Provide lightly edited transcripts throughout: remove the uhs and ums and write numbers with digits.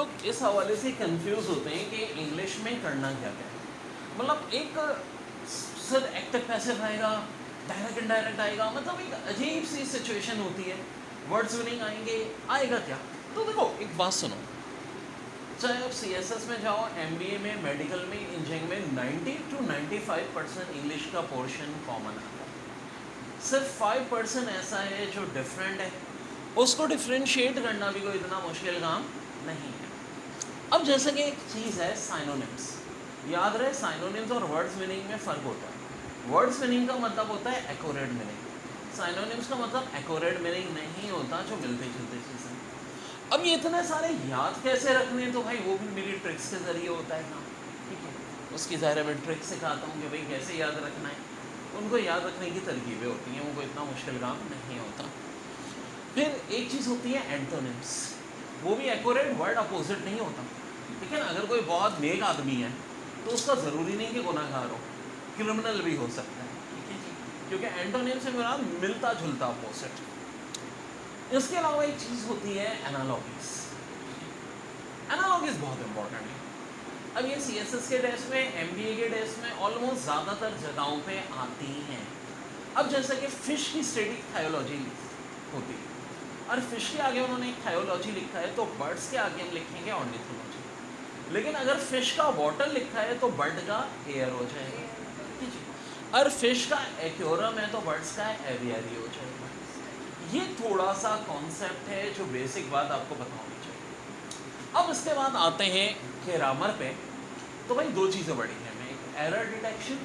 लोग इस हवाले से कंफ्यूज होते हैं कि इंग्लिश में करना क्या क्या है। मतलब एक सर एक्टिव पैसिव आएगा, डायरेक्ट इनडायरेक्ट आएगा, मतलब एक अजीब सी सिचुएशन होती है। वर्ड्स मीनिंग आएंगे, आएगा क्या? तो देखो एक बात सुनो, चाहे आप CSS में जाओ, MBA में, मेडिकल में, इंजीनियरिंग में 90 to 95% इंग्लिश का पोर्शन कॉमन आता है। सिर्फ 5% ऐसा है जो डिफरेंट है, उसको डिफ्रेंशिएट करना भी कोई इतना मुश्किल काम नहीं है। अब जैसे कि एक चीज़ है साइनोनिम्स, याद रहे साइनोनिम्स और वर्ड्स मीनिंग में फ़र्क होता है। वर्ड्स मीनिंग का मतलब होता है एक्यूरेट मीनिंग, साइनोनिम्स का मतलब एक्यूरेट मीनिंग नहीं होता, जो मिलते जुलते चीज़ें। अब ये इतने सारे याद कैसे रखने हैं, तो भाई वो भी मेरी ट्रिक्स के ज़रिए होता है काम, ठीक है। उसकी ज़ाहिर मैं ट्रिक सिखाता हूँ कि भाई कैसे याद रखना है। उनको याद रखने की तरकीबें होती हैं, उनको इतना मुश्किल काम नहीं होता। फिर एक चीज़ होती है एंटोनिम्स, वो भी एक्यूरेट वर्ड अपोजिट नहीं होता, ठीक है ना। अगर कोई बहुत नेक आदमी है तो उसका ज़रूरी नहीं कि गुनाहगार हो, क्रिमिनल भी हो सकता है, ठीक है जी, क्योंकि एंटोनिम से मेरा मिलता जुलता अपोजिट। इसके अलावा एक चीज़ होती है एनालॉगीज। एनालॉगीज बहुत इंपॉर्टेंट है। अब ये CSS के टेस्ट में, MBA के टेस्ट में ऑलमोस्ट ज़्यादातर जगहों पे आती हैं। अब जैसे कि फ़िश की स्टडी थायोलॉजी होती है, और फिश के आगे उन्होंने एक थायोलॉजी लिखा है, तो बर्ड्स के आगे हम लिखेंगे ऑर्निथोलॉजी। लेकिन अगर फिश का वाटर लिखा है तो बर्ड का एयर हो जाएगा, ठीक है जी। और फिश का एक्योरम है तो बर्ड्स का एवियरी हो जाएगा। ये थोड़ा सा कॉन्सेप्ट है जो बेसिक बात आपको पता होनी चाहिए। अब इसके बाद आते हैं ग्रामर पे। तो भाई दो चीज़ें बड़ी हैं, एक एरर डिटेक्शन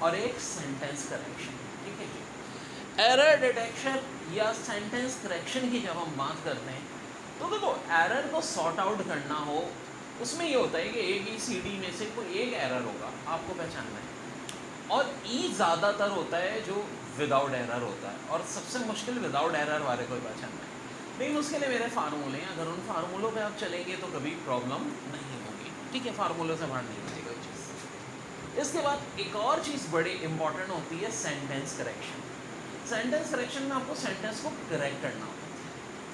और एक सेंटेंस करेक्शन, ठीक है जी। एरर डिटेक्शन या सेंटेंस करेक्शन की जब हम बात करते हैं, तो देखो एरर को सॉर्ट आउट करना हो, उसमें ये होता है कि ABCD में से कोई एक एरर होगा, आपको पहचानना है। और ई ज़्यादातर होता है जो विदाउट एरर होता है, और सबसे मुश्किल विदाउट एरर वाले को पहचानना है। लेकिन उसके लिए मेरे फार्मूले हैं, अगर उन फार्मूलों पे आप चलेंगे तो कभी प्रॉब्लम नहीं होगी, ठीक है। फार्मूलों से बाहर नहीं होगी कोई चीज़। इसके बाद एक और चीज़ बड़ी इंपॉर्टेंट होती है सेंटेंस करेक्शन। सेंटेंस करेक्शन में आपको सेंटेंस को करेक्ट करना होता है,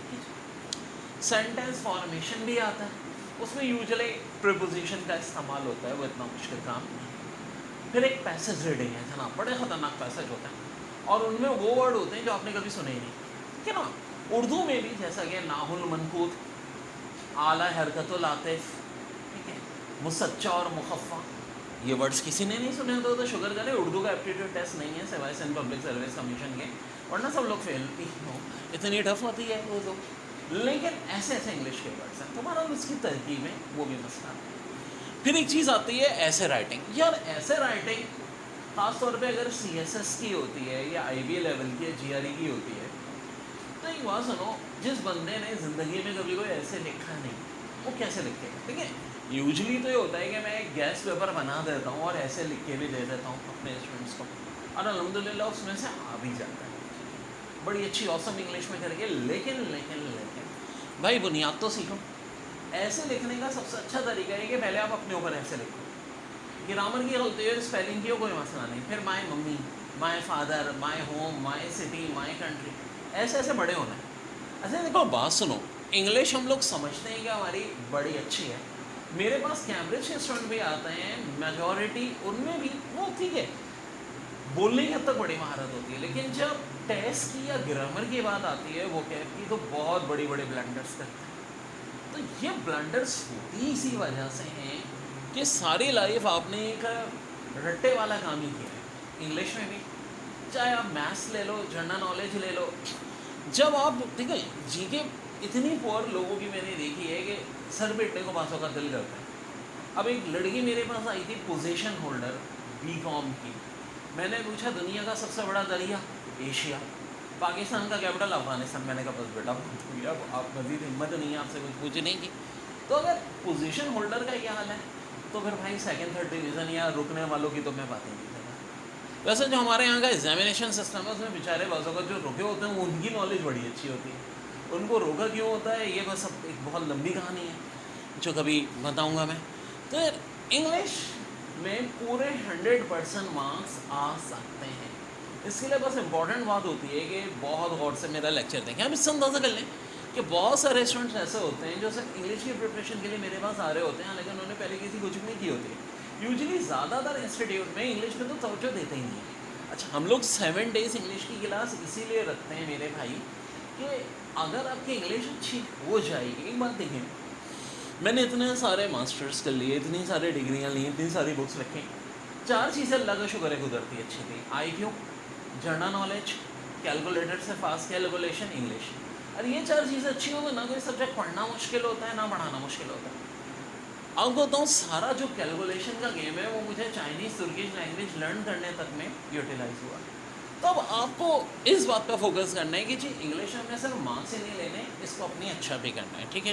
ठीक है। सेंटेंस फॉर्मेशन भी आता है, उसमें यूजुअली प्रीपोजिशन का इस्तेमाल होता है, वो इतना मुश्किल काम नहीं है। फिर एक पैसेज रीडिंग है जनाब, बड़े ख़तरनाक पैसेज होते हैं, और उनमें वो वर्ड होते हैं जो आपने कभी सुने ही नहीं, ठीक है ना। उर्दू में भी जैसा कि नाहुल मनकूत, आला हरकतुल आतिफ, ठीक है, मुसच्चा और मुखफ़ा, ये वर्ड्स किसी ने नहीं सुने तो शुगर करें, उर्दू का एप्टीट्यूड टेस्ट नहीं है सिवाय सिंध पब्लिक सर्विस कमीशन के, वरना सब लोग फेल ही हो, इतनी टफ होती है वो तो। लेकिन ऐसे ऐसे इंग्लिश के वर्ड्स हैं, तुम्हारा उसकी तरकीब है, वो भी मसला है। फिर एक चीज़ आती है ऐसे राइटिंग। यार ऐसे राइटिंग ख़ासतौर पे अगर CSS की होती है या IBA लेवल की या GRE की होती है, तो एक बात सुनो, जिस बंदे ने ज़िंदगी में कभी कोई ऐसे लिखा नहीं, वो कैसे लिखेगा, ठीक है। यूजुअली तो ये होता है कि मैं एक गैस पेपर बना देता हूँ और ऐसे लिख के भी दे देता हूँ अपने स्टूडेंट्स को, और अल्हम्दुलिल्लाह उसमें से आ भी जाता है, बड़ी अच्छी औसम इंग्लिश में करके। लेकिन लेकिन लेकिन भाई बुनियाद तो सीखो। ऐसे लिखने का सबसे अच्छा तरीका है कि पहले आप अपने ऊपर ऐसे लिखो। ग्रामर की गलती है, स्पेलिंग की हो, कोई मसला नहीं, फिर my mummy, my father, my home, my city, my country, ऐसे ऐसे बड़े होना है। अच्छा देखो बात सुनो, इंग्लिश हम लोग समझते हैं कि हमारी बड़ी अच्छी है। मेरे पास कैम्ब्रिज के स्टूडेंट भी आते हैं, मेजॉरिटी उनमें भी वो ठीक है, बोलने की हद तक बड़ी महारत होती है, लेकिन जब टेस्ट की या ग्रामर की बात आती है वो की, तो बहुत बड़ी बड़ी ब्लंडर्स करते हैं। तो ये ब्लंडर्स होती इसी वजह से हैं कि सारी लाइफ आपने एक रट्टे वाला काम ही किया है। इंग्लिश में भी चाहे आप मैथ्स ले लो, जनरल नॉलेज ले लो, जब आप ठीक है जीके, इतनी पुअर लोगों की मैंने देखी है कि सर पिटने को पासों का दिल करता है। अब एक लड़की मेरे पास आई थी, पोजीशन होल्डर BCom की। मैंने पूछा दुनिया का सबसे बड़ा दरिया, एशिया। पाकिस्तान का कैपिटल अफगानिस्तान। मैंने कहा बस बेटा भैया आप मज़ीद हिम्मत नहीं है आपसे कुछ पूछने की। तो अगर पोजीशन होल्डर का क्या हाल है, तो फिर भाई सेकंड थर्ड डिवीज़न या रुकने वालों की तो मैं बात ही नहीं कर रहा। वैसे जो हमारे यहाँ का एग्जामिनेशन सिस्टम है उसमें बेचारे बाज़ों का जो रुके होते हैं उनकी नॉलेज बड़ी अच्छी होती है, उनको रोका क्यों होता है ये बस अब एक बहुत लंबी कहानी है जो कभी बताऊँगा मैं। तो इंग्लिश में पूरे 100% मार्क्स आ सकते हैं। इसके लिए बस इम्पॉर्टेंट बात होती है कि बहुत गौर से मेरा लेक्चर देखें। हम इससे अंदाज़ा कर लें कि बहुत सारे स्टूडेंट्स ऐसे होते हैं जो सिर्फ इंग्लिश की प्रिपरेशन के लिए मेरे पास आ रहे होते हैं, लेकिन उन्होंने पहले किसी कोचिंग नहीं की होती है। यूजुअली ज़्यादातर इंस्टीट्यूट में इंग्लिश में तो तवज्जो देते ही नहीं है। अच्छा, हम लोग 7 डेज़ इंग्लिश की क्लास इसीलिए रखते हैं मेरे भाई कि अगर आपकी इंग्लिश अच्छी हो जाएगी। एक बात देखिए, मैंने इतने सारे मास्टर्स कर लिए, इतनी सारी डिग्रियाँ ली, इतनी सारी बुक्स रखी, 4 चीज़ें अल्लाह का शुक्र है गुजरती अच्छी थी। IQ, जनरल नॉलेज, कैलकुलेटर से फास्ट कैलकुलेशन, इंग्लिश। और ये 4 चीज़ें अच्छी हो तो ना कोई सब्जेक्ट पढ़ना मुश्किल होता है, ना पढ़ाना मुश्किल होता है। अब बताऊँ, सारा जो कैलकुलेशन का गेम है वो मुझे चाइनीज़ तुर्किश लैंग्वेज लर्न करने तक में यूटिलाइज हुआ। तो अब आपको इस बात पर फोकस करना है कि जी इंग्लिश में सिर्फ मार्क्स ही नहीं लेने, इसको अपनी अच्छा भी करना है। ठीक है जी।